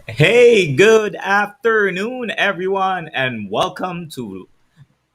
Hey, good afternoon, everyone, and welcome to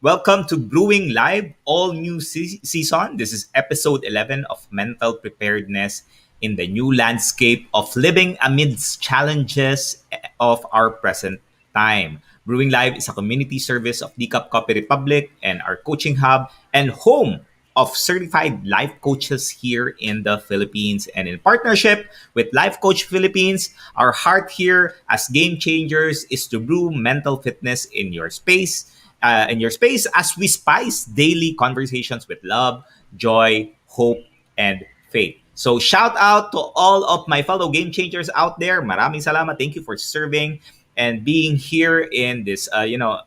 Brewing Live, all new season. This is episode 11 of Mental Preparedness in the new landscape of living amidst challenges of our present time. Brewing Live is a community service of DCAP Copy Republic and our coaching hub and home of certified life coaches here in the Philippines. And in partnership with Life Coach Philippines, our heart here as game changers is to brew mental fitness in your space as we spice daily conversations with love, joy, hope, and faith. So shout out to all of my fellow game changers out there. Maraming salamat. Thank you for serving and being here in this,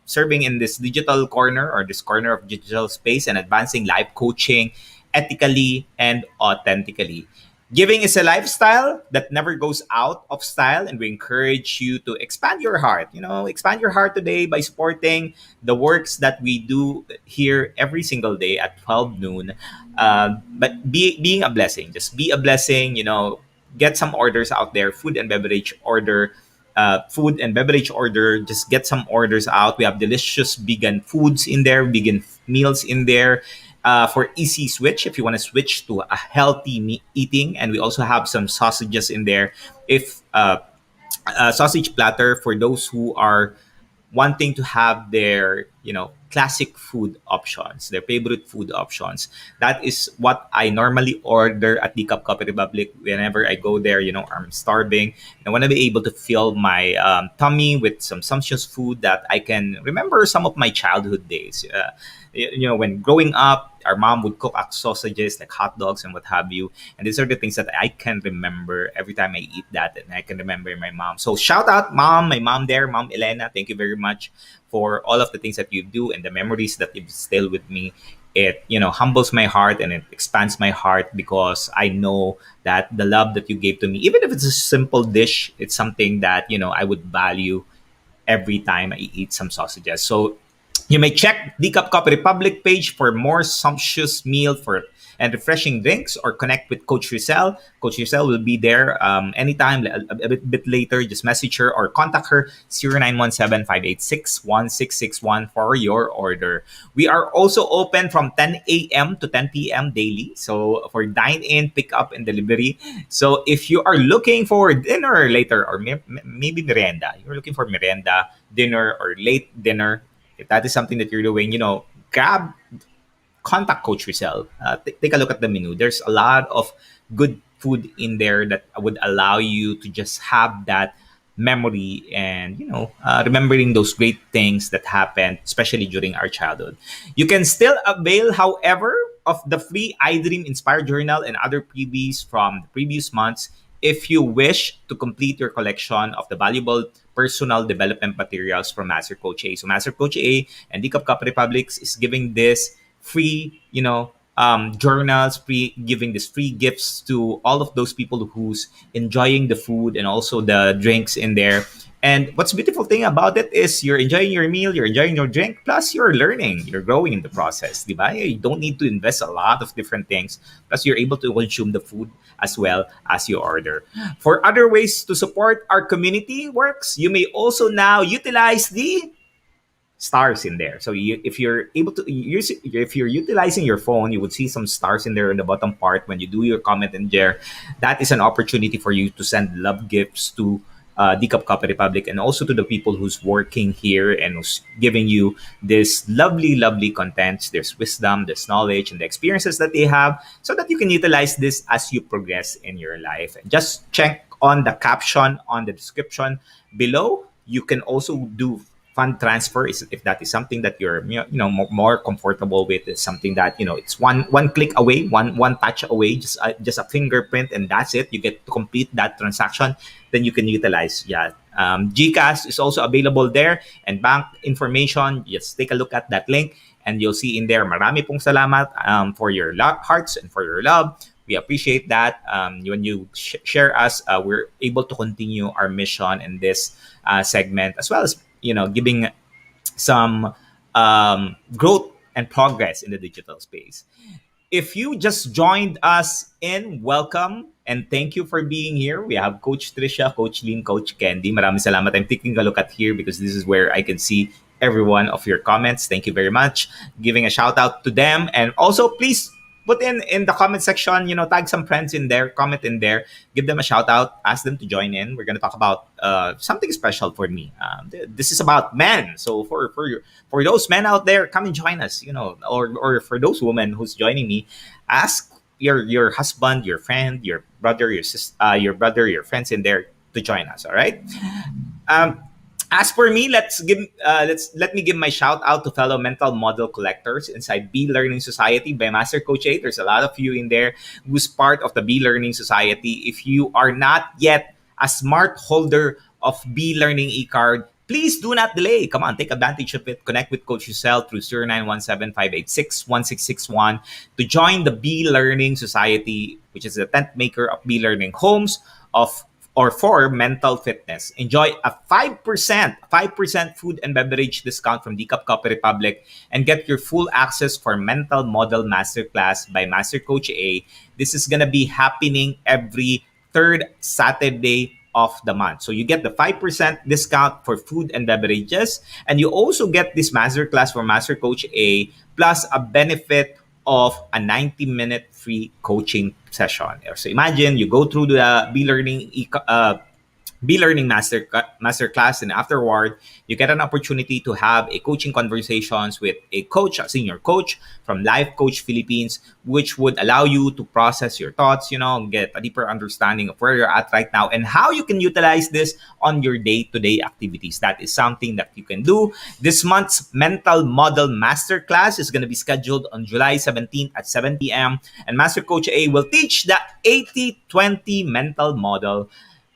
serving in this digital corner or this corner of digital space and advancing life coaching ethically and authentically. Giving is a lifestyle that never goes out of style, and we encourage you to expand your heart. Expand your heart today by supporting the works that we do here every single day at 12 noon. Being a blessing, just be a blessing. Get some orders out there, food and beverage order. Just get some orders out. We have delicious vegan foods in there, vegan meals in there, for easy switch if you want to switch to a healthy eating. And we also have some sausages in there, if a sausage platter for those who are wanting to have their classic food options, their favorite food options. That is what I normally order at the Cup Coffee Republic whenever I go there. I'm starving. I want to be able to fill my tummy with some sumptuous food that I can remember some of my childhood days. When growing up, our mom would cook us sausages like hot dogs and what have you. And these are the things that I can remember every time I eat that. And I can remember my mom. So shout out, mom, my mom there, Mom Elena. Thank you very much for all of the things that you do and the memories that you still with me. It humbles my heart and it expands my heart because I know that the love that you gave to me, even if it's a simple dish, it's something that I would value every time I eat some sausages. So you may check the Cup Coffee Republic page for more sumptuous meal for and refreshing drinks, or connect with Coach Rezzhel. Coach Rezzhel will be there anytime, a bit later. Just message her or contact her 0917-586-1661 for your order. We are also open from 10 a.m. to 10 p.m. daily. So for dine-in, pick-up, and delivery. So if you are looking for dinner later, or maybe merienda, you're looking for merienda, dinner, or late dinner, if that is something that you're doing, contact Coach Rezzhel. Take a look at the menu. There's a lot of good food in there that would allow you to just have that memory and remembering those great things that happened, especially during our childhood. You can still avail, however, of the free iDream Inspired Journal and other freebies from the previous months if you wish to complete your collection of the valuable personal development materials from Master Coach A. So Master Coach A and the Cup Republics is giving this free, journals, giving this free gifts to all of those people who's enjoying the food and also the drinks in there. And what's beautiful thing about it is you're enjoying your meal, you're enjoying your drink, plus you're learning, you're growing in the process. Diba? You don't need to invest a lot of different things. Plus you're able to consume the food as well as you order. For other ways to support our community works, you may also now utilize the stars in there. So if you're able to use, if you're utilizing your phone, you would see some stars in there in the bottom part when you do your comment and share. That is an opportunity for you to send love gifts to the Cup Copy Republic, and also to the people who's working here and who's giving you this lovely, lovely contents. There's wisdom, there's knowledge, and the experiences that they have, so that you can utilize this as you progress in your life. Just check on the caption on the description below. You can also do fund transfer if that is something that you're more comfortable with. It's something that it's one click away, one touch away, just a fingerprint, and that's it. You get to complete that transaction. Then you can utilize GCash is also available there, and bank information. Just take a look at that link and you'll see in there. Marami pong salamat for your hearts and for your love. We appreciate that. When you share us, we're able to continue our mission in this segment, as well as giving some growth and progress in the digital space. If you just joined us in, welcome. And thank you for being here. We have Coach Trisha, Coach Lynn, Coach Candy. Maraming salamat. I'm taking a look at here because this is where I can see every one of your comments. Thank you very much. Giving a shout out to them. And also, please put in the comment section, tag some friends in there, comment in there, give them a shout out, ask them to join in. We're going to talk about something special for me. This is about men. So for those men out there, come and join us, or for those women who's joining me, ask your husband, your friend, your brother, your sister, your friends in there to join us. All right. Um, as for me, let me give my shout out to fellow mental model collectors inside B Learning Society by Master Coach A. There's a lot of you in there who's part of the B Learning Society. If you are not yet a smart holder of B Learning e-card, please do not delay. Come on, take advantage of it. Connect with Coach Rezzhel through 0917-586-1661 to join the B Learning Society, which is the tent maker of B Learning homes of or for mental fitness. Enjoy a 5% food and beverage discount from Decaf Coffee Republic and get your full access for Mental Model Masterclass by Master Coach A. This is going to be happening every third Saturday of the month. So you get the 5% discount for food and beverages, and you also get this masterclass for Master Coach A plus a benefit of a 90-minute free coaching session. So imagine you go through the B-Learning master class, and afterward, you get an opportunity to have a coaching conversations with a coach, a senior coach from Life Coach Philippines, which would allow you to process your thoughts, get a deeper understanding of where you're at right now and how you can utilize this on your day-to-day activities. That is something that you can do. This month's Mental Model Masterclass is going to be scheduled on July 17th at 7 p.m. And Master Coach A will teach the 80-20 mental model.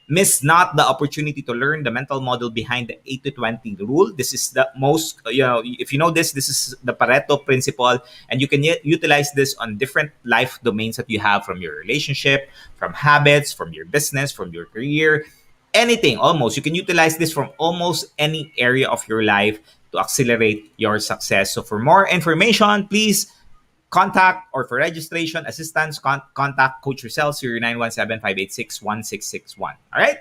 Miss not the opportunity to learn the mental model behind the 80-20 rule. This is the most, if you know this is the Pareto principle, and you can utilize this on different life domains that you have, from your relationship, from habits, from your business, from your career, anything almost. You can utilize this from almost any area of your life to accelerate your success. So for more information, please contact, or for registration assistance, contact Coach Rezzhel 0917-586-1661. All right?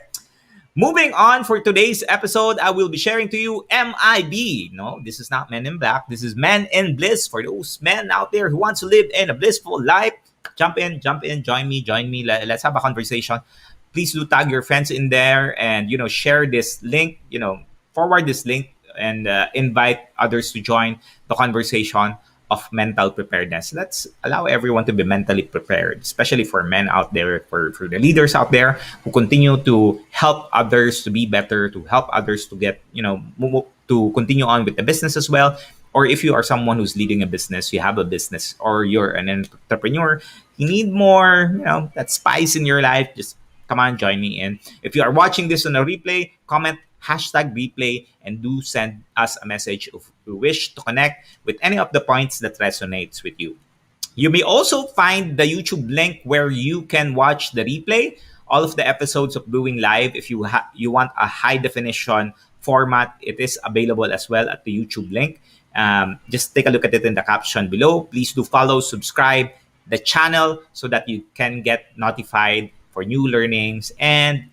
Moving on, for today's episode, I will be sharing to you MIB. No, this is not Men in Black. This is Men in Bliss. For those men out there who want to live in a blissful life, jump in, join me. Let's have a conversation. Please do tag your friends in there and, share this link, forward this link, and invite others to join the conversation of mental preparedness. Let's allow everyone to be mentally prepared, especially for men out there, for the leaders out there who continue to help others to be better, to help others to get, to continue on with the business as well. Or if you are someone who's leading a business, you have a business, or you're an entrepreneur, you need more, that spice in your life, just come on, join me in. If you are watching this on a replay, comment #replay and do send us a message if you wish to connect with any of the points that resonates with you. You may also find the YouTube link where you can watch the replay, all of the episodes of Brewing Live. If you want a high definition format, it is available as well at the YouTube link. Just take a look at it in the caption below. Please do follow, subscribe the channel so that you can get notified for new learnings and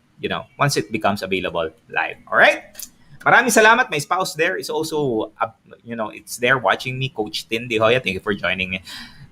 once it becomes available live. All right? Maraming salamat. My spouse there is also, it's there watching me. Coach Joya, thank you for joining me.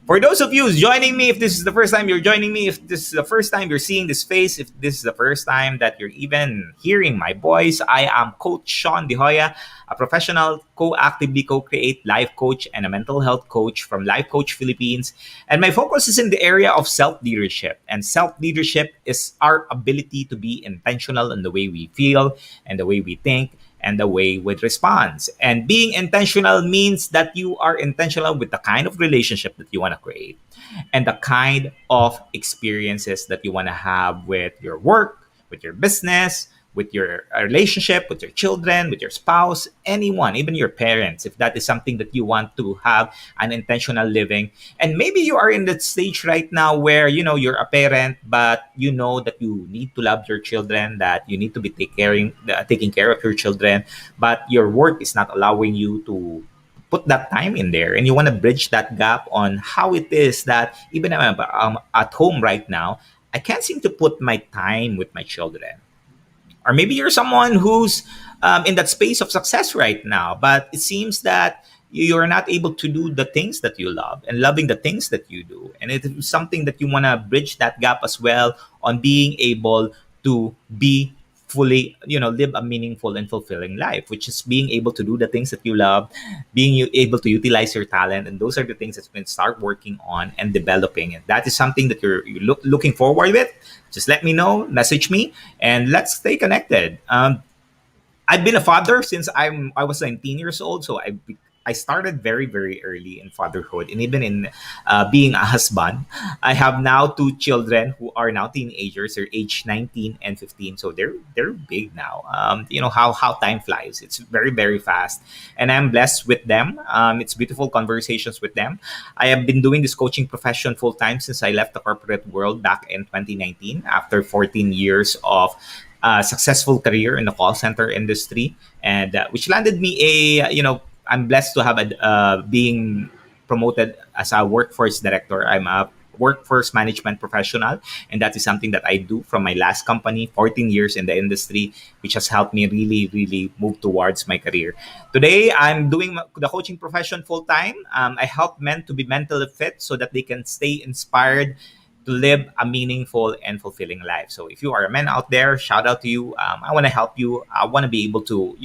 For those of you who's joining me, if this is the first time you're joining me, if this is the first time you're seeing this face, if this is the first time that you're even hearing my voice, I am Coach Shaun, a professional actively co-create life coach and a mental health coach from Life Coach Philippines. And my focus is in the area of self-leadership. And self-leadership is our ability to be intentional in the way we feel and the way we think and the way we respond. And being intentional means that you are intentional with the kind of relationship that you want to create and the kind of experiences that you want to have with your work, with your business, with your relationship, with your children, with your spouse, anyone, even your parents, if that is something that you want to have an intentional living. And maybe you are in that stage right now where, you're a parent, but you know that you need to love your children, that you need to be taking care of your children, but your work is not allowing you to put that time in there, and you want to bridge that gap on how it is that even I'm at home right now, I can't seem to put my time with my children. Or maybe you're someone who's in that space of success right now, but it seems that you're not able to do the things that you love and loving the things that you do. And it is something that you want to bridge that gap as well on being able to be fully, live a meaningful and fulfilling life, which is being able to do the things that you love, being able to utilize your talent. And those are the things that you can start working on and developing. And that is something that you're looking forward with. Just let me know, message me, and let's stay connected. I've been a father since I was 19 years old, so I started very very early in fatherhood, and even in being a husband. I have now two children who are now teenagers. They're age 19 and 15, so they're big now. You know how time flies. It's very very fast, and I'm blessed with them. It's beautiful conversations with them. I have been doing this coaching profession full time since I left the corporate world back in 2019 after 14 years of successful career in the call center industry, and which landed me a I'm blessed to have being promoted as a workforce director. I'm a workforce management professional, and that is something that I do from my last company, 14 years in the industry, which has helped me really really move towards my career. Today I'm doing the coaching profession full time. I help men to be mentally fit so that they can stay inspired to live a meaningful and fulfilling life. So if you are a man out there, shout out to you. I want to help you. I want to be able to,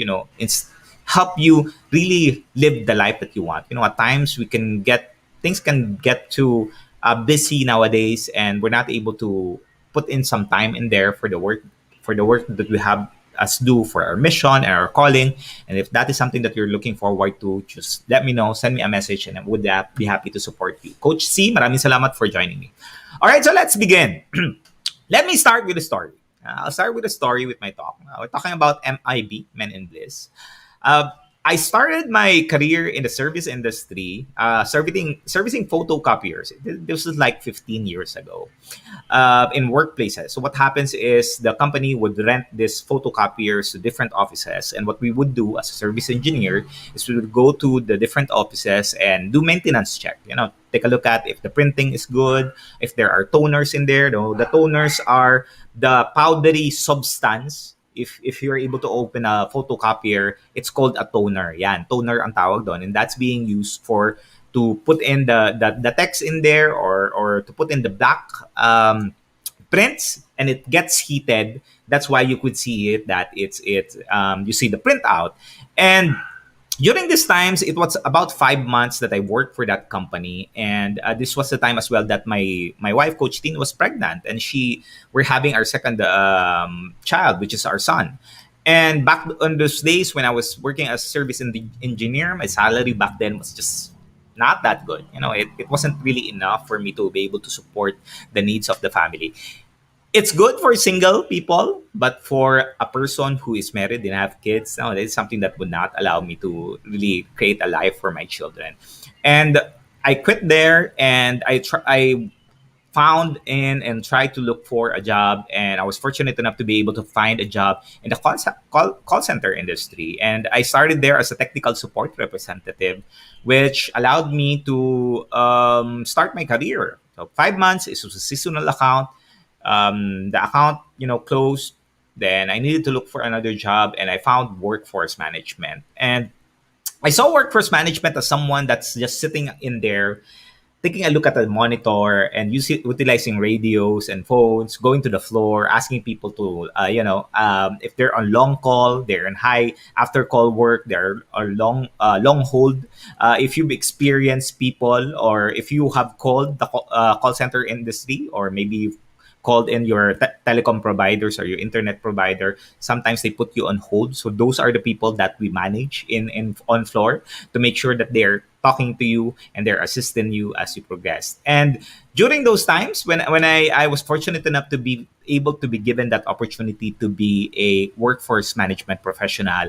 help you really live the life that you want. At times things can get too busy nowadays, and we're not able to put in some time in there for the work that we have us do for our mission and our calling. And if that is something that you're looking forward to, just let me know, send me a message, and I would be happy to support you. Coach C, maraming salamat for joining me. All right, so let's begin. Let me start with a story. I'll start with a story with my talk. We're talking about MIB, Men in Bliss. Uh, I started my career in the service industry, servicing photocopiers. This was like 15 years ago, in workplaces. So what happens is the company would rent these photocopiers to different offices, and what we would do as a service engineer is we would go to the different offices and do maintenance check. Take a look at if the printing is good, if there are toners in there. No, the toners are the powdery substance. If you're able to open a photocopier, it's called a toner. Yan, toner ang tawag doon, and that's being used for to put in the text in there, or to put in the black prints, and it gets heated. That's why you could see it, that you see the printout. And during these times, it was about 5 months that I worked for that company, and this was the time as well that my wife, Coach Teen, was pregnant, and we're having our second child, which is our son. And back on those days when I was working as a service engineer, my salary back then was just not that good. It wasn't really enough for me to be able to support the needs of the family. It's good for single people, but for a person who is married and have kids, no, that's something that would not allow me to really create a life for my children. And I quit there, and I found in and tried to look for a job, and I was fortunate enough to be able to find a job in the call center industry. And I started there as a technical support representative, which allowed me to start my career. So 5 months, it was a seasonal account. The account closed. Then I needed to look for another job, and I found workforce management. And I saw workforce management as someone that's just sitting in there, taking a look at the monitor and utilizing radios and phones, going to the floor, asking people to, if they're on long call, they're in high after call work, they're on long hold. If you've experienced people, or if you have called the call center industry, or maybe you've called in your telecom providers or your internet provider, sometimes they put you on hold. So those are the people that we manage in on floor to make sure that they're talking to you and they're assisting you as you progress. And during those times when I was fortunate enough to be able to be given that opportunity to be a workforce management professional,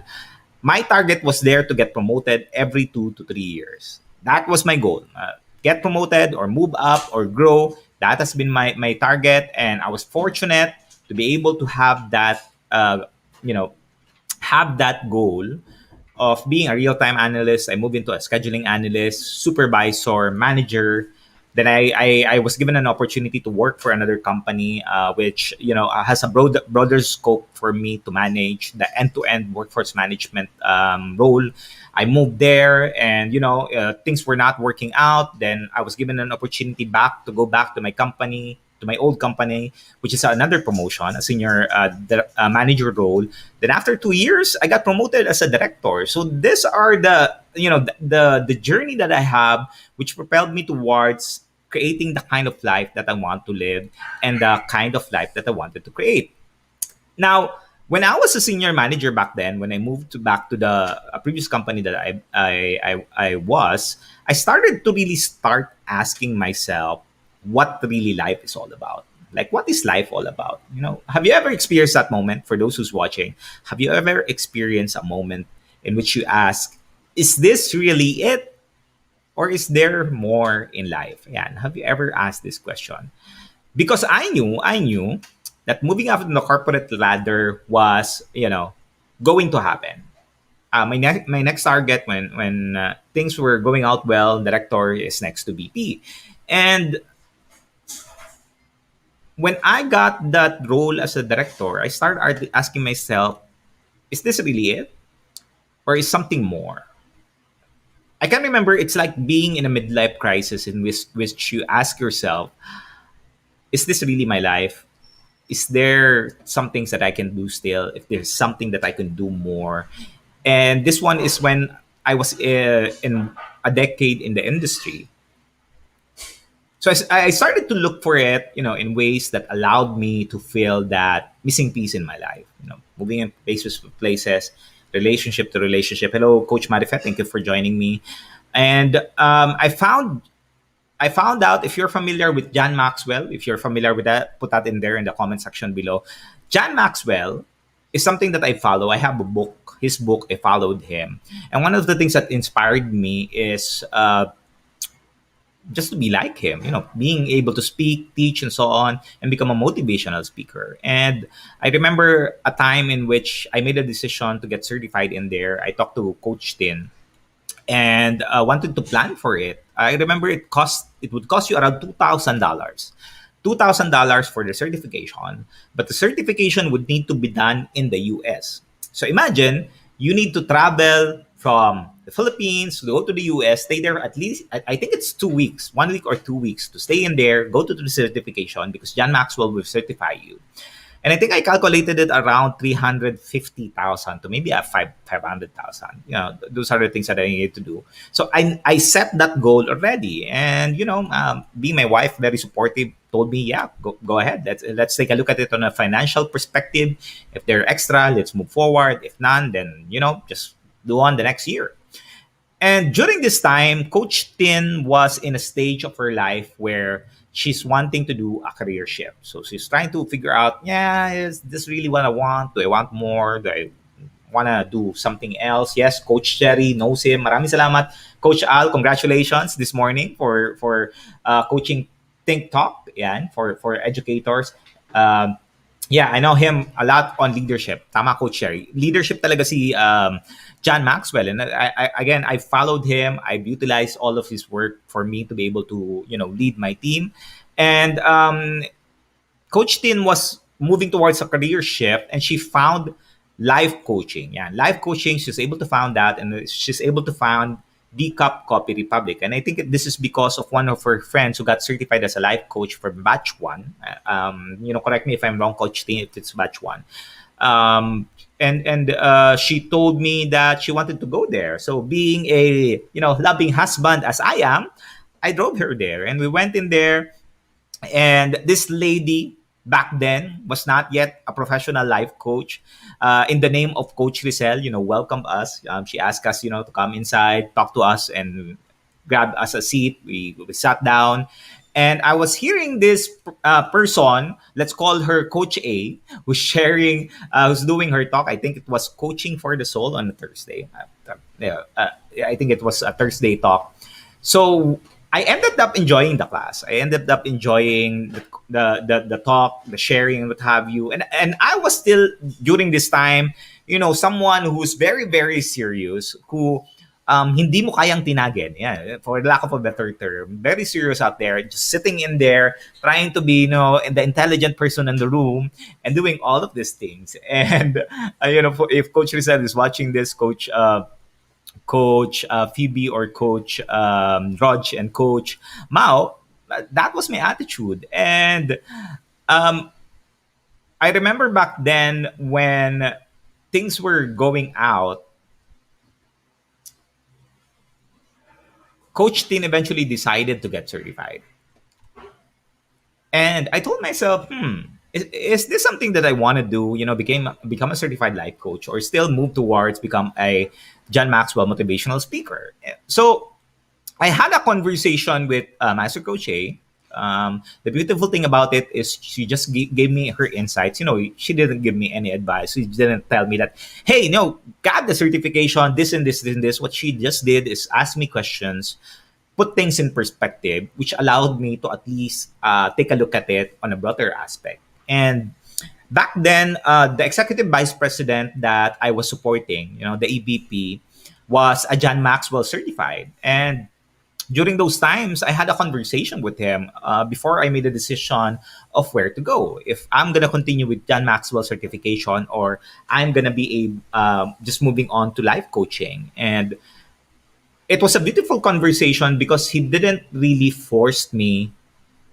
my target was there to get promoted every 2 to 3 years. That was my goal. Get promoted or move up or grow. That has been my target, and I was fortunate to be able to have that have that goal of being a real-time analyst. I moved into a scheduling analyst, supervisor, manager. Then I was given an opportunity to work for another company, which has a broader scope for me to manage the end-to-end workforce management role. I moved there, and things were not working out. Then I was given an opportunity back to go back to my company, to my old company, which is another promotion, a senior manager role. Then after 2 years, I got promoted as a director. So these are the journey that I have, which propelled me towards creating the kind of life that I want to live and the kind of life that I wanted to create. Now, when I was a senior manager back then, when I moved back to the previous company that I was, I started to really start asking myself what really life is all about. Like, what is life all about? Have you ever experienced that moment? For those who's watching, have you ever experienced a moment in which you ask, "Is this really it, or is there more in life?" Yeah, have you ever asked this question? Because I knew that moving up in the corporate ladder was, going to happen. My next target, when things were going out well, director is next to VP, and when I got that role as a director, I started asking myself, is this really it, or is something more? I can remember it's like being in a midlife crisis in which you ask yourself, is this really my life? Is there some things that I can do still? If there's something that I can do more? And this one is when I was in a decade in the industry. So I started to look for it, in ways that allowed me to feel that missing piece in my life. Moving in places, relationship to relationship. Hello, Coach Marifet. Thank you for joining me. And I found out, if you're familiar with John Maxwell, if you're familiar with that, put that in there in the comment section below. John Maxwell is something that I follow. I have a book, his book. I followed him, and one of the things that inspired me is just to be like him, being able to speak, teach, and so on, and become a motivational speaker. And I remember a time in which I made a decision to get certified in there. I talked to Coach Tin and wanted to plan for it. I remember it would cost you around $2,000. $2,000 for the certification, but the certification would need to be done in the US. So imagine you need to travel from the Philippines to go to the US, stay there at least, I think it's 2 weeks, 1 week or 2 weeks to stay in there, go to the certification because John Maxwell will certify you. And I think I calculated it around 350,000 to maybe a 500,000. Those are the things that I needed to do. So I set that goal already, and being my wife, very supportive, told me, yeah, go ahead. Let's take a look at it on a financial perspective. If they're extra, let's move forward. If none, then just do on the next year. And during this time, Coach Tin was in a stage of her life where she's wanting to do a career shift. So she's trying to figure out, yeah, is this really what I want? Do I want more? Do I want to do something else? Yes, Coach Jerry knows him. Maraming salamat. Coach Al, congratulations this morning for coaching Think Talk, yan, for educators. Um, yeah, I know him a lot on leadership. Tama, Coach Sherry. Leadership talaga si John Maxwell. And again, I followed him. I've utilized all of his work for me to be able to, lead my team. And Coach Tin was moving towards a career shift, and she found life coaching. Yeah, life coaching. She's able to find that, and she's able to find D-Cup Copy Republic. And I think this is because of one of her friends who got certified as a life coach from batch one. Correct me if I'm wrong, Coach Tin, if it's batch one. And she told me that she wanted to go there. So being a loving husband as I am, I drove her there, and we went in there. And this lady back then was not yet a professional life coach. In the name of Coach Rezzhel, welcomed us. She asked us, to come inside, talk to us, and grab us a seat. We sat down, and I was hearing this person, let's call her Coach A, who's doing her talk. I think it was Coaching for the Soul on a Thursday. I think it was a Thursday talk. So I ended up enjoying the class. I ended up enjoying the talk, the sharing, and what have you. And I was still, during this time, someone who's very, very serious, who hindi mo kayang tinagin. Yeah, for lack of a better term. Very serious out there, just sitting in there, trying to be, the intelligent person in the room and doing all of these things. And, if Coach Rizal is watching this, Coach Phoebe or Coach Raj and Coach Mao, that was my attitude. And um, I remember back then when things were going out, Coach Tin eventually decided to get certified. And I told myself, is this something that I want to do? Become a certified life coach, or still move towards become a John Maxwell motivational speaker. So I had a conversation with Master Coach A. The beautiful thing about it is she just gave me her insights. She didn't give me any advice. She didn't tell me that, hey, got the certification, this and this, this and this. What she just did is ask me questions, put things in perspective, which allowed me to at least take a look at it on a broader aspect. And back then, the executive vice president that I was supporting, the EVP, was a John Maxwell certified. And during those times, I had a conversation with him before I made a decision of where to go. If I'm gonna continue with John Maxwell certification, or I'm gonna be just moving on to life coaching. And it was a beautiful conversation because he didn't really force me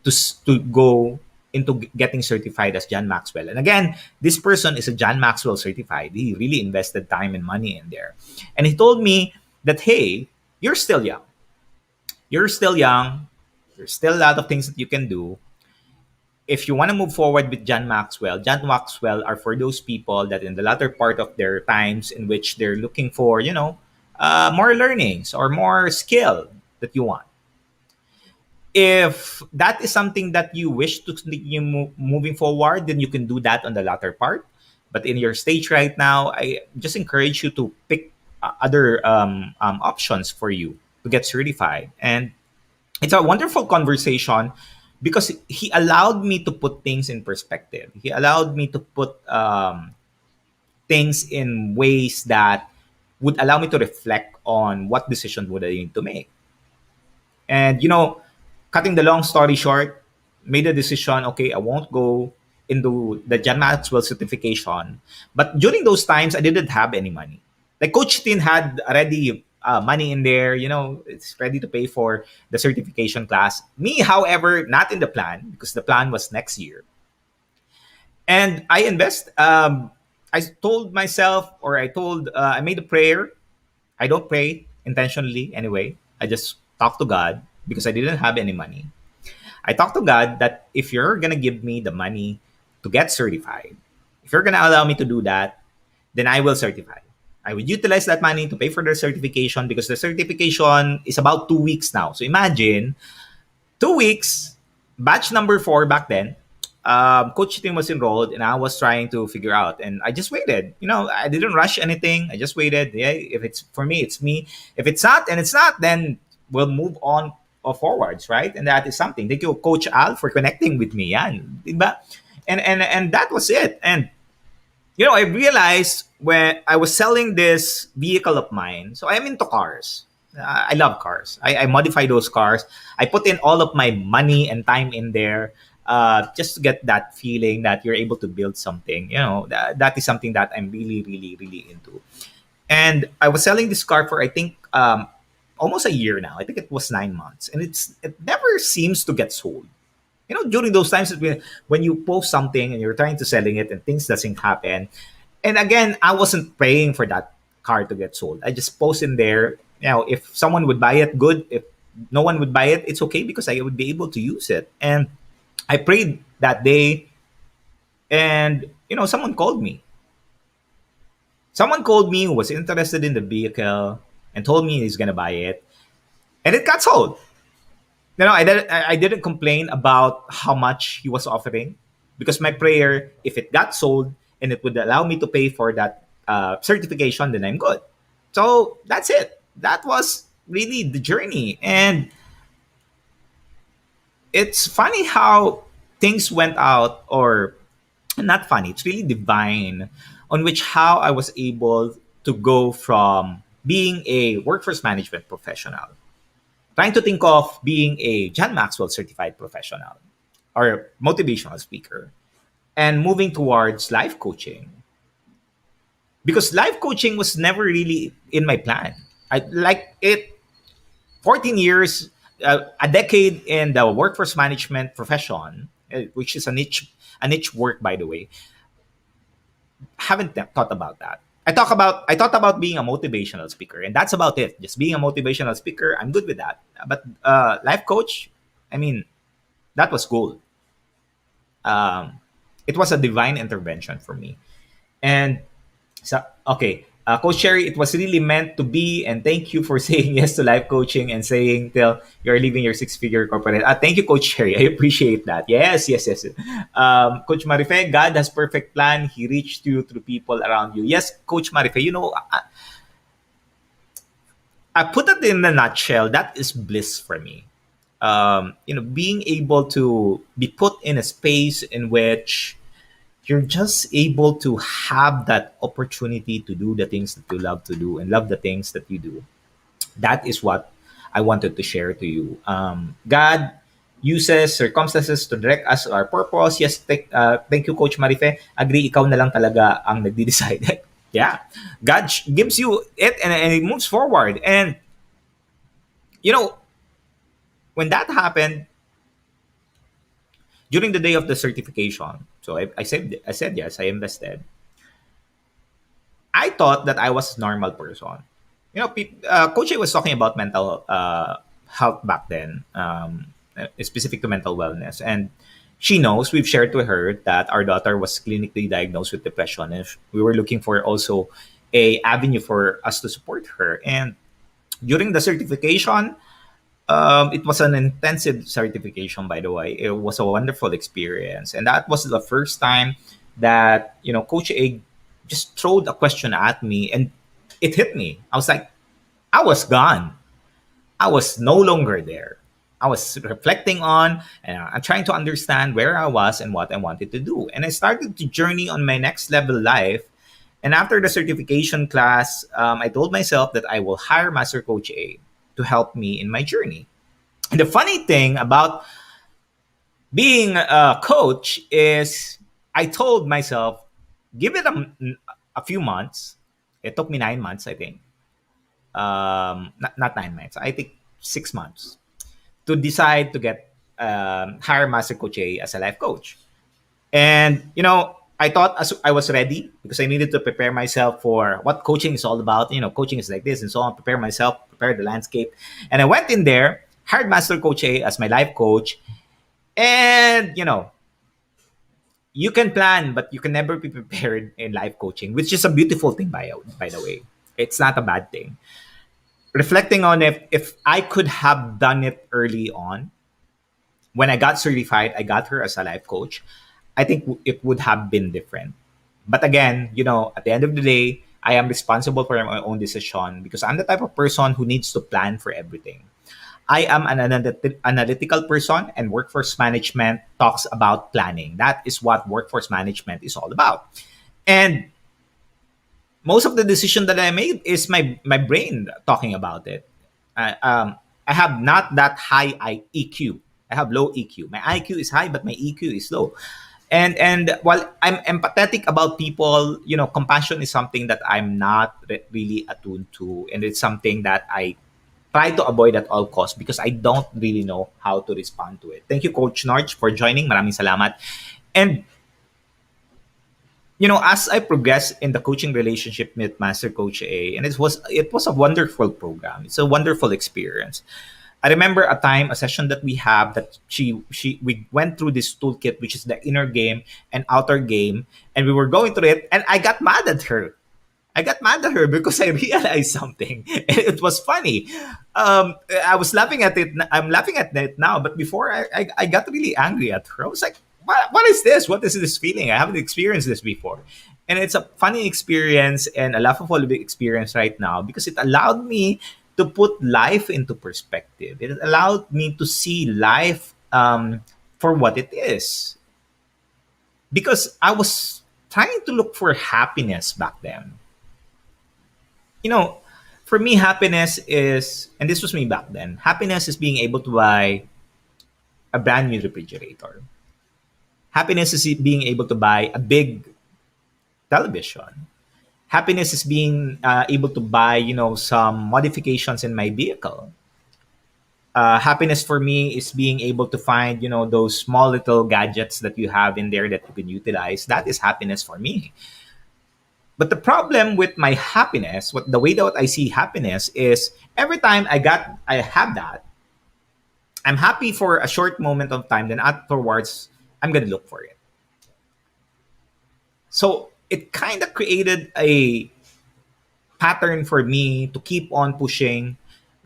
to go into getting certified as John Maxwell. And again, this person is a John Maxwell certified. He really invested time and money in there. And he told me that, hey, you're still young. You're still young. There's still a lot of things that you can do. If you want to move forward with John Maxwell are for those people that in the latter part of their times in which they're looking for, more learnings or more skill that you want. If that is something that you wish to continue moving forward, then you can do that on the latter part. But in your stage right now, I just encourage you to pick other options for you to get certified. And it's a wonderful conversation because he allowed me to put things in perspective. He allowed me to put things in ways that would allow me to reflect on what decision would I need to make. And cutting the long story short, made a decision. Okay, I won't go into the John Maxwell certification. But during those times, I didn't have any money. Like Coach Tin had already money in there. It's ready to pay for the certification class. Me, however, not in the plan because the plan was next year. And I invest. I told myself, or I made a prayer. I don't pray intentionally anyway. I just talk to God because I didn't have any money. I talked to God that if you're gonna give me the money to get certified, if you're gonna allow me to do that, then I will certify. I would utilize that money to pay for the certification because the certification is about 2 weeks now. So imagine 2 weeks, batch number 4 back then. Coach team was enrolled, and I was trying to figure out. And I just waited. I didn't rush anything. I just waited. Yeah, if it's for me, it's me. If it's not, and it's not, then we'll move on forwards, right? And that is something. Thank you, Coach Al, for connecting with me. Yeah, diba? And that was it. And I realized when I was selling this vehicle of mine. So I'm into cars. I love cars. I modify those cars. I put in all of my money and time in there just to get that feeling that you're able to build something. That is something that I'm really, really, really into. And I was selling this car for, I think, almost a year now. I think it was 9 months. And it never seems to get sold. During those times when you post something and you're trying to selling it and things doesn't happen. And again, I wasn't praying for that car to get sold. I just post in there. If someone would buy it, good. If no one would buy it, it's okay because I would be able to use it. And I prayed that day, and someone called me. Someone called me who was interested in the vehicle and told me he's gonna buy it, and it got sold. I didn't complain about how much he was offering because my prayer, if it got sold and it would allow me to pay for that certification, then I'm good. So that's it. That was really the journey. And it's funny how things went out, or not funny, it's really divine on which how I was able to go from being a workforce management professional, trying to think of being a John Maxwell certified professional or motivational speaker, and moving towards life coaching. Because life coaching was never really in my plan. I like it 14 years, a decade in the workforce management profession, which is a niche work, by the way. Haven't thought about that. I thought about being a motivational speaker, and that's about it. Just being a motivational speaker, I'm good with that. But life coach, I mean, that was gold. Um, it was a divine intervention for me. And so, okay, Coach Sherry, it was really meant to be, and thank you for saying yes to life coaching and saying till you're leaving your six-figure corporate. Thank you, Coach Sherry. I appreciate that. Yes, yes, yes. Coach Marife, God has perfect plan. He reached you through people around you. Yes, Coach Marife, I put it in a nutshell. That is bliss for me. Being able to be put in a space in which you're just able to have that opportunity to do the things that you love to do and love the things that you do. That is what I wanted to share to you. God uses circumstances to direct us to our purpose. Yes, thank you, Coach Marife. Agree, ikaw na lang talaga ang nagdi-decide. Yeah. God gives you it, and it moves forward. And, you know, when that happened, during the day of the certification, so I said yes, I invested. I thought that I was a normal person. Coach A was talking about mental health back then, specific to mental wellness. And she knows, we've shared to her that our daughter was clinically diagnosed with depression. And we were looking for also a avenue for us to support her. And during the certification, it was an intensive certification, by the way. It was a wonderful experience. And that was the first time that, Coach A just throwed a question at me, and it hit me. I was like, I was gone. I was no longer there. I was reflecting on and I'm trying to understand where I was and what I wanted to do. And I started to journey on my next level life. And after the certification class, I told myself that I will hire Master Coach A to help me in my journey. And the funny thing about being a coach is I told myself, give it a few months. It took me 9 months, I think. Not 9 months. I think 6 months to decide to get hire Master Coach A as a life coach. And I thought as I was ready because I needed to prepare myself for what coaching is all about. Coaching is like this and so on. Prepare myself, prepare the landscape, and I went in there, hired Master Coach A as my life coach, and you can plan, but you can never be prepared in life coaching, which is a beautiful thing by the way. It's not a bad thing. Reflecting on if I could have done it early on, when I got certified, I got her as a life coach. I think it would have been different. But again, at the end of the day, I am responsible for my own decision because I'm the type of person who needs to plan for everything. I am an analytical person, and workforce management talks about planning. That is what workforce management is all about. And most of the decision that I made is my brain talking about it. I have not that high EQ. I have low EQ. My IQ is high, but my EQ is low. And while I'm empathetic about people, compassion is something that I'm not really attuned to, and it's something that I try to avoid at all costs because I don't really know how to respond to it. Thank you, Coach Norch, for joining. Maraming salamat. And as I progress in the coaching relationship with Master Coach A, and it was a wonderful program. It's a wonderful experience. I remember a session that we have that we went through this toolkit, which is the inner game and outer game, and we were going through it, and I got mad at her. I got mad at her because I realized something. It was funny. I was laughing at it. I'm laughing at it now, but before I got really angry at her. I was like, what is this? What is this feeling? I haven't experienced this before. And it's a funny experience and a laughable experience right now because it allowed me to put life into perspective. It allowed me to see life for what it is. Because I was trying to look for happiness back then. You know, For me, happiness is, and this was me back then, happiness is being able to buy a brand new refrigerator. Happiness is being able to buy a big television. Happiness is being able to buy, some modifications in my vehicle. Happiness for me is being able to find, those small little gadgets that you have in there that you can utilize. That is happiness for me. But the problem with my happiness, what the way that I see happiness is every time I have that, I'm happy for a short moment of time, then afterwards I'm gonna look for it. So it kind of created a pattern for me to keep on pushing,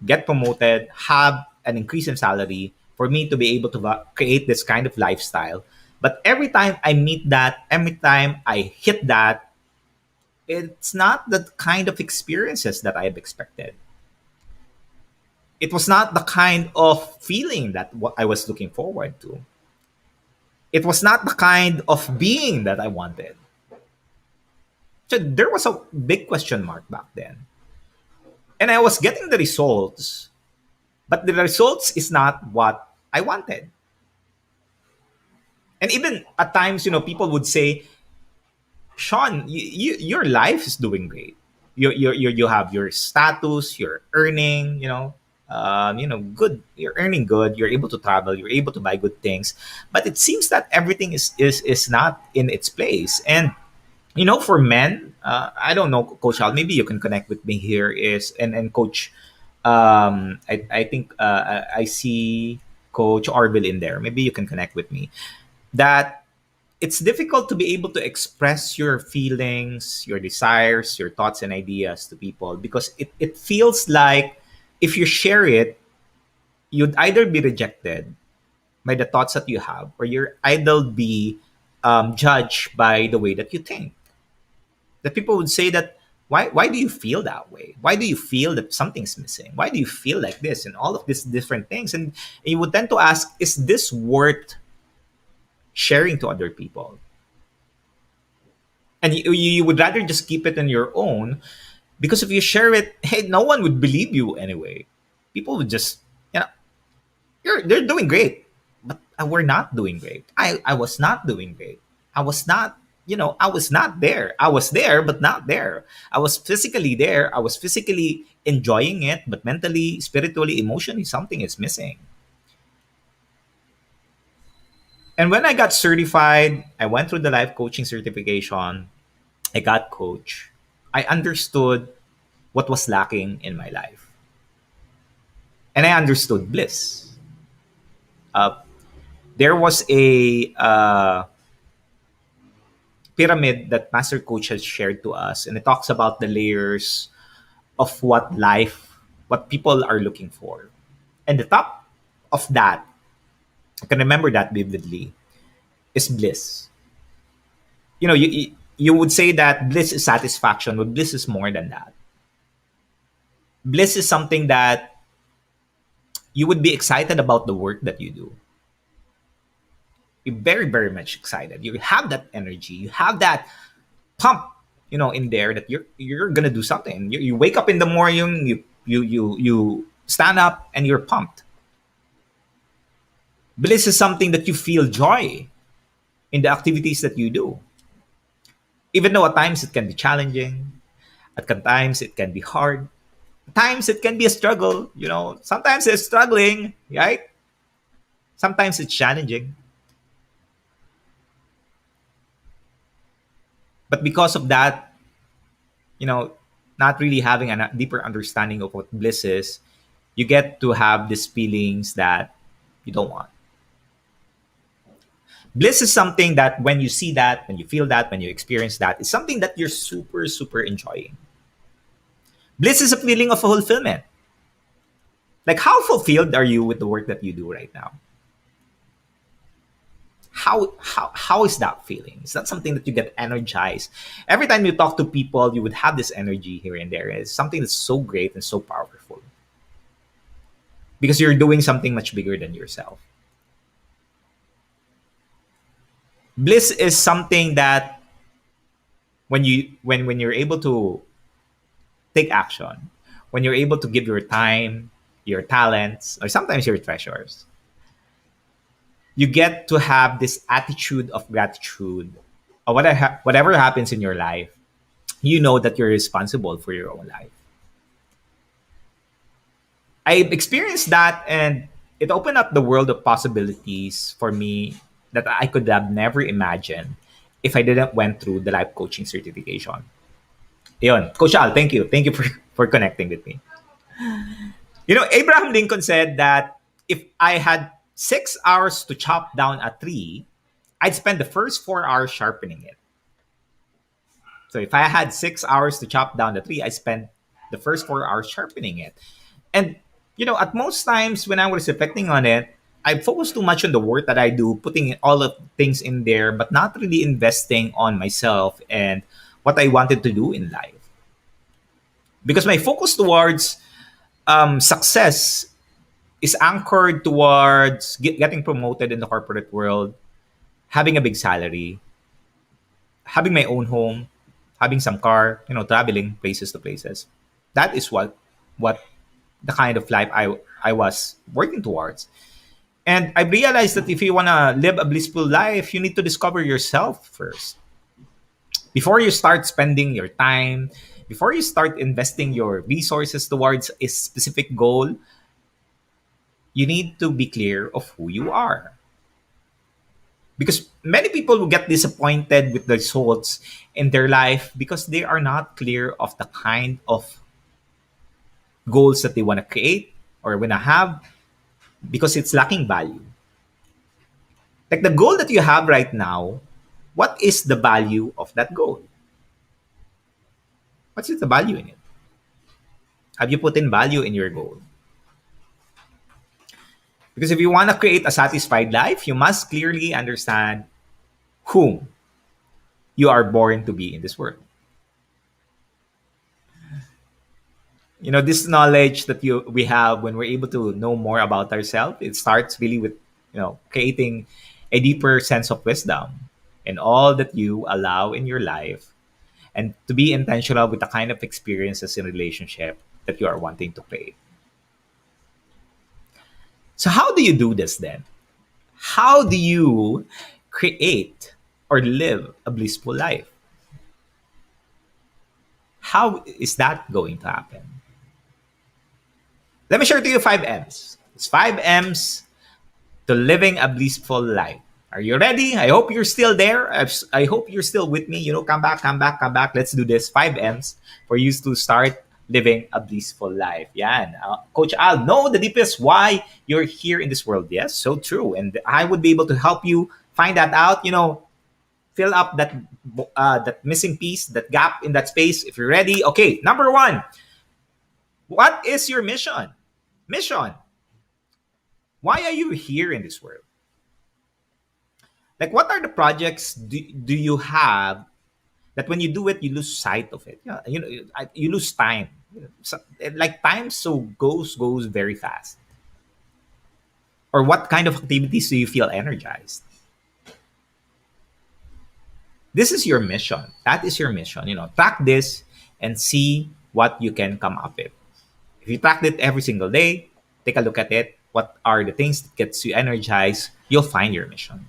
get promoted, have an increase in salary for me to be able to create this kind of lifestyle. But every time I meet that, every time I hit that, it's not the kind of experiences that I have expected. It was not the kind of feeling that what I was looking forward to. It was not the kind of being that I wanted. So there was a big question mark back then. And I was getting the results, but the results is not what I wanted. And even at times, people would say, Shaun, your life is doing great. You have your status, you're earning, good. You're earning good. You're able to travel. You're able to buy good things. But it seems that everything is not in its place. And for men, I don't know, Coach Al, maybe you can connect with me here. And Coach, I think I see Coach Orville in there. Maybe you can connect with me. That it's difficult to be able to express your feelings, your desires, your thoughts and ideas to people because it feels like if you share it, you'd either be rejected by the thoughts that you have or you're either be judged by the way that you think. That people would say that, why do you feel that way? Why do you feel that something's missing? Why do you feel like this and all of these different things? And you would tend to ask, is this worth sharing to other people? And you would rather just keep it on your own because if you share it, hey, no one would believe you anyway. People would just, they're doing great, but we're not doing great. I was not doing great. I was not, I was not there. I was there, but not there. I was physically there. I was physically enjoying it, but mentally, spiritually, emotionally, something is missing. And when I got certified, I went through the life coaching certification. I got coach. I understood what was lacking in my life. And I understood bliss. Uh, there was a pyramid that Master Coach has shared to us, and it talks about the layers of what people are looking for. And the top of that, I can remember that vividly, is bliss. You would say that bliss is satisfaction, but bliss is more than that. Bliss is something that you would be excited about the work that you do. You're very, very much excited. You have that energy. You have that pump, in there that you're gonna do something. You wake up in the morning, you stand up, and you're pumped. Bliss is something that you feel joy in the activities that you do, even though at times it can be challenging, at times it can be hard, at times it can be a struggle. Sometimes it's struggling, right? Sometimes it's challenging. But because of that, you know, not really having a deeper understanding of what bliss is, you get to have these feelings that you don't want. Bliss is something that when you see that, when you feel that, when you experience that, it's something that you're super, super enjoying. Bliss is a feeling of fulfillment. Like, how fulfilled are you with the work that you do right now? How is that feeling? Is that something that you get energized? Every time you talk to people, you would have this energy here and there. It's something that's so great and so powerful because you're doing something much bigger than yourself. Bliss is something that when you're able to take action, when you're able to give your time, your talents, or sometimes your treasures, you get to have this attitude of gratitude. Or whatever happens in your life, you know that you're responsible for your own life. I experienced that, and it opened up the world of possibilities for me that I could have never imagined if I didn't went through the life coaching certification. Yun. Coach Al, thank you. Thank you for connecting with me. You know, Abraham Lincoln said that if I had 6 hours to chop down a tree, I'd spend the first 4 hours sharpening it. So if I had 6 hours to chop down the tree, I spent the first 4 hours sharpening it. And you know, at most times when I was reflecting on it, I focus too much on the work that I do, putting all of things in there, but not really investing on myself and what I wanted to do in life. Because my focus towards success is anchored towards getting promoted in the corporate world, having a big salary, having my own home, having some car, you know, traveling places to places. That is what the kind of life I was working towards. And I realized that if you want to live a blissful life, you need to discover yourself first. Before you start spending your time, before you start investing your resources towards a specific goal, you need to be clear of who you are. Because many people will get disappointed with the results in their life because they are not clear of the kind of goals that they want to create or want to have, because it's lacking value. Like the goal that you have right now, what is the value of that goal? What's the value in it? Have you put in value in your goal? Because if you want to create a satisfied life, you must clearly understand whom you are born to be in this world. You know, this knowledge that you we have when we're able to know more about ourselves, it starts really with, you know, creating a deeper sense of wisdom in all that you allow in your life, and to be intentional with the kind of experiences in relationship that you are wanting to create. So how do you do this then? How do you create or live a blissful life? How is that going to happen? Let me share to you 5 M's. It's 5 M's to living a blissful life. Are you ready? I hope you're still there. I hope you're still with me. You know, come back, come back, come back. Let's do this. 5 M's for you to start living a blissful life. Yeah. Coach Al, know the deepest why you're here in this world. Yes, so true. And I would be able to help you find that out. You know, fill up that missing piece, that gap in that space. If you're ready, okay. Number one, what is your mission? Mission. Why are you here in this world? Like, what are the projects do you have that when you do it, you lose sight of it? Yeah, you know, you lose time. So, like time so goes very fast. Or what kind of activities do you feel energized? This is your mission. That is your mission. You know, track this and see what you can come up with. If you track it every single day, take a look at it. What are the things that gets you energized? You'll find your mission.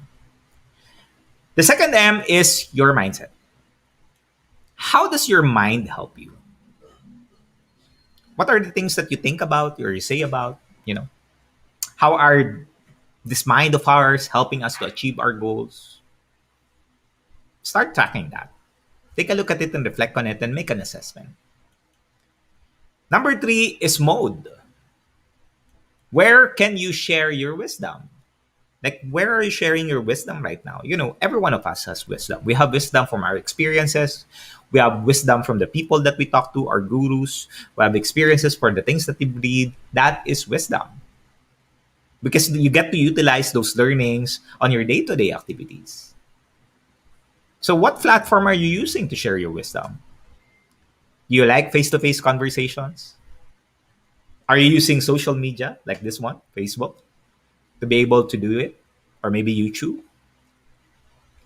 The second M is your mindset. How does your mind help you? What are the things that you think about or you say about? You know, how are this mind of ours helping us to achieve our goals? Start tracking that. Take a look at it and reflect on it and make an assessment. Number 3 is mode. Where can you share your wisdom? Like, where are you sharing your wisdom right now? You know, every one of us has wisdom. We have wisdom from our experiences. We have wisdom from the people that we talk to, our gurus. We have experiences for the things that we read. That is wisdom. Because you get to utilize those learnings on your day-to-day activities. So what platform are you using to share your wisdom? Do you like face-to-face conversations? Are you using social media like this one, Facebook, to be able to do it? Or maybe YouTube?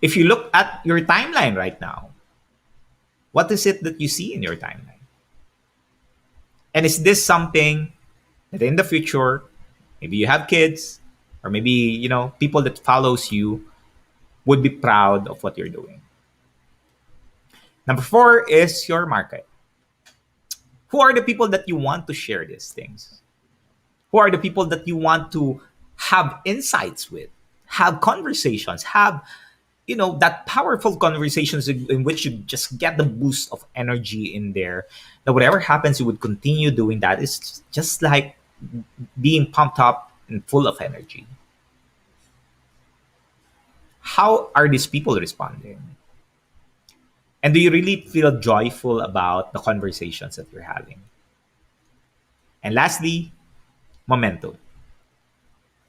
If you look at your timeline right now, what is it that you see in your timeline? And is this something that in the future, maybe you have kids, or maybe, people that follows you would be proud of what you're doing? Number four is your market. Who are the people that you want to share these things? Who are the people that you want to have insights with, have conversations, have, that powerful conversations in which you just get the boost of energy in there, that whatever happens, you would continue doing that. It's just like being pumped up and full of energy. How are these people responding? And do you really feel joyful about the conversations that you're having? And lastly, momentum.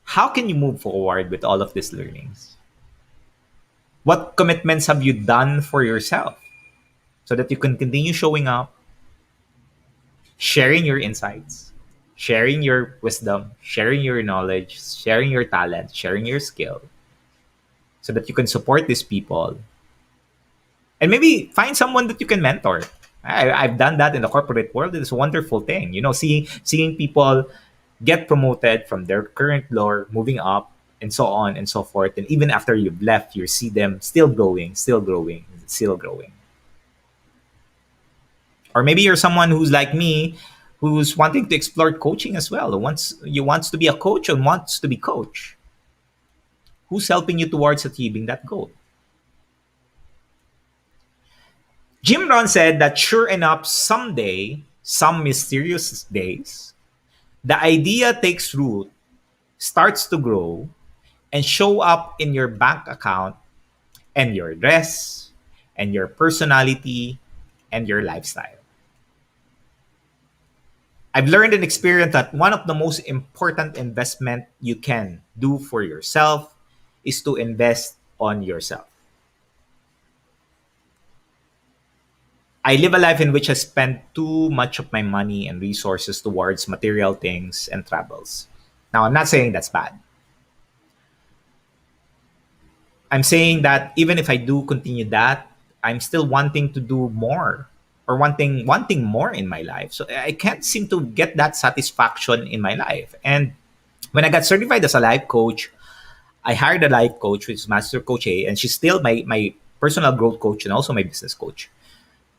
How can you move forward with all of these learnings? What commitments have you done for yourself so that you can continue showing up, sharing your insights, sharing your wisdom, sharing your knowledge, sharing your talent, sharing your skill, so that you can support these people and maybe find someone that you can mentor. I've done that in the corporate world. It's a wonderful thing, seeing people get promoted from their current floor, moving up, and so on and so forth. And even after you've left, you see them still growing, still growing, still growing. Or maybe you're someone who's like me, who's wanting to explore coaching as well. Who wants to be a coach and wants to be coach. Who's helping you towards achieving that goal? Jim Rohn said that sure enough, someday, some mysterious days, the idea takes root, starts to grow, and show up in your bank account and your dress and your personality and your lifestyle. I've learned and experienced that one of the most important investment you can do for yourself is to invest on yourself. I live a life in which I spend too much of my money and resources towards material things and travels. Now, I'm not saying that's bad. I'm saying that even if I do continue that, I'm still wanting to do more, or wanting more in my life. So I can't seem to get that satisfaction in my life. And when I got certified as a life coach, I hired a life coach, which is Master Coach A, and she's still my personal growth coach and also my business coach.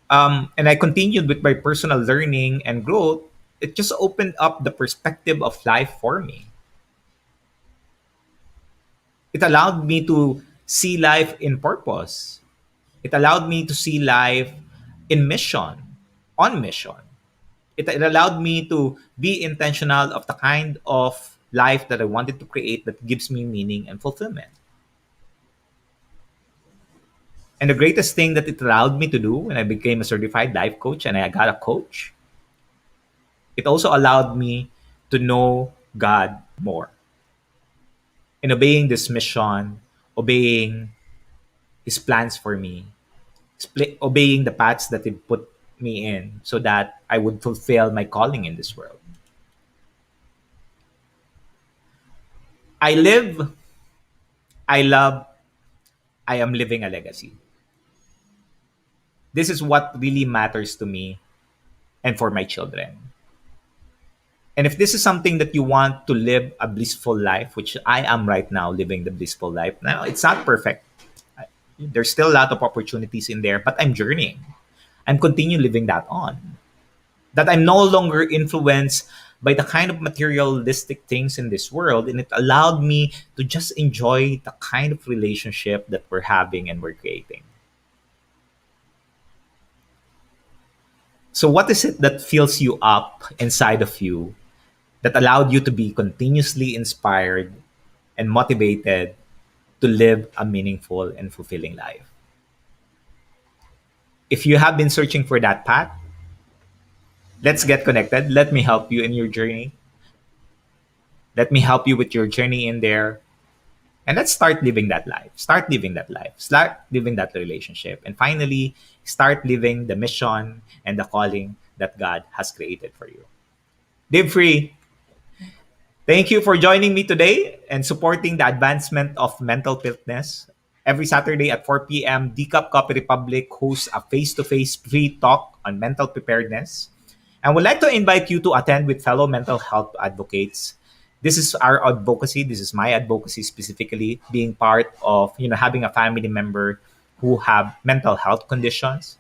And I continued with my personal learning and growth. It just opened up the perspective of life for me. It allowed me to see life in purpose. It allowed me to see life in mission, on mission. It allowed me to be intentional of the kind of life that I wanted to create that gives me meaning and fulfillment. And the greatest thing that it allowed me to do when I became a certified life coach and I got a coach, it also allowed me to know God more. In obeying this mission, obeying His plans for me, obeying the paths that He put me in so that I would fulfill my calling in this world. I live, I love, I am living a legacy. This is what really matters to me and for my children. And if this is something that you want to live a blissful life, which I am right now living the blissful life, now it's not perfect. There's still a lot of opportunities in there, but I'm journeying. I'm continue living that on. That I'm no longer influenced by the kind of materialistic things in this world, and it allowed me to just enjoy the kind of relationship that we're having and we're creating. So, what is it that fills you up inside of you that allowed you to be continuously inspired and motivated to live a meaningful and fulfilling life? If you have been searching for that path, let's get connected. Let me help you in your journey. Let me help you with your journey in there. And let's start living that life. Start living that life. Start living that relationship. And finally, start living the mission and the calling that God has created for you. Live free. Thank you for joining me today and supporting the advancement of mental fitness. Every Saturday at 4 p.m., Decap Coffee Republic hosts a face-to-face free talk on mental preparedness. and would like to invite you to attend with fellow mental health advocates. This is our advocacy. This is my advocacy specifically, being part of having a family member who have mental health conditions.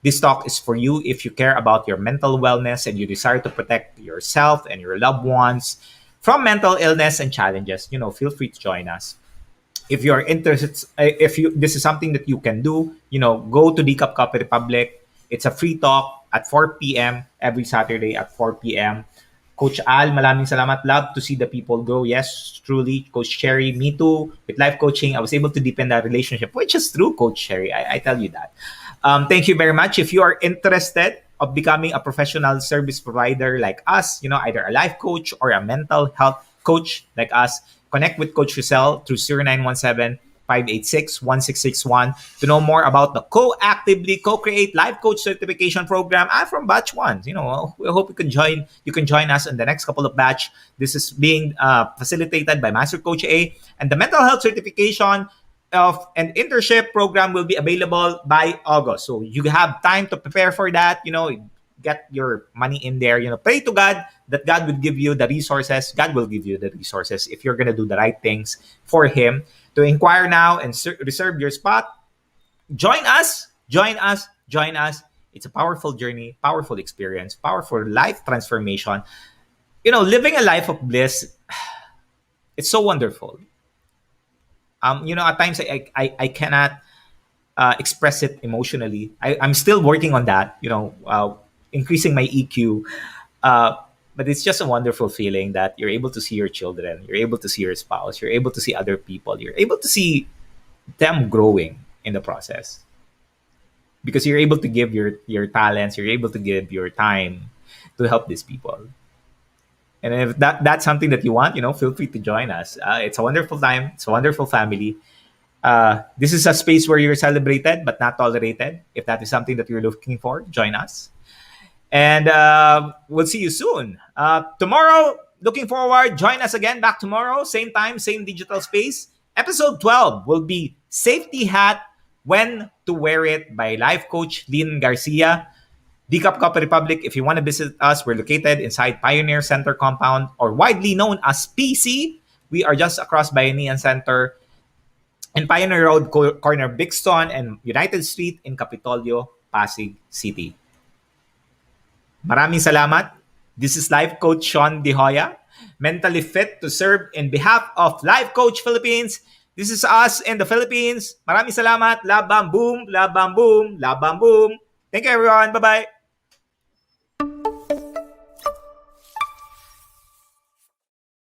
This talk is for you if you care about your mental wellness and you desire to protect yourself and your loved ones from mental illness and challenges. Feel free to join us. If you're interested, if you this is something that you can do, go to Decap Copy Republic. It's a free talk at 4 p.m. every Saturday at 4 p.m. Coach Al, maraming salamat. Love to see the people grow. Yes, truly. Coach Sherry, me too. With life coaching, I was able to deepen that relationship, which is true, Coach Sherry. I tell you that. Thank you very much. If you are interested of becoming a professional service provider like us, either a life coach or a mental health coach like us, connect with Coach Rezzhel through 0917-586-1661 to know more about the co-actively co-create life coach certification program. I'm from batch 1. We hope you can join us in the next couple of batch. This is being facilitated by Master Coach A, and the mental health certification of an internship program will be available by August. So you have time to prepare for that. Get your money in there. Pray to God that God will give you the resources. God will give you the resources if you're going to do the right things for Him. To inquire now and reserve your spot, join us. Join us. Join us. It's a powerful journey, powerful experience, powerful life transformation. Living a life of bliss, it's so wonderful. At times I cannot express it emotionally. I'm still working on that, increasing my EQ. But it's just a wonderful feeling that you're able to see your children, you're able to see your spouse, you're able to see other people, you're able to see them growing in the process. Because you're able to give your talents, you're able to give your time to help these people. And if that's something that you want, feel free to join us. It's a wonderful time. It's a wonderful family. This is a space where you're celebrated but not tolerated. If that is something that you're looking for, join us. And we'll see you soon. Tomorrow, looking forward, join us again back tomorrow. Same time, same digital space. Episode 12 will be Safety Hat, When to Wear It by Life Coach Lynn Garcia. Decap Copy Republic, if you want to visit us, we're located inside Pioneer Center compound, or widely known as PC. We are just across Bayanihan Center in Pioneer Road, corner Bixton and United Street in Capitolio, Pasig City. Maraming salamat. This is Life Coach Shaun de Joya, mentally fit to serve in behalf of Life Coach Philippines. This is us in the Philippines. Maraming salamat. Love, bam, boom. Love, bam, boom. Love, bam, boom. Thank you, everyone. Bye-bye.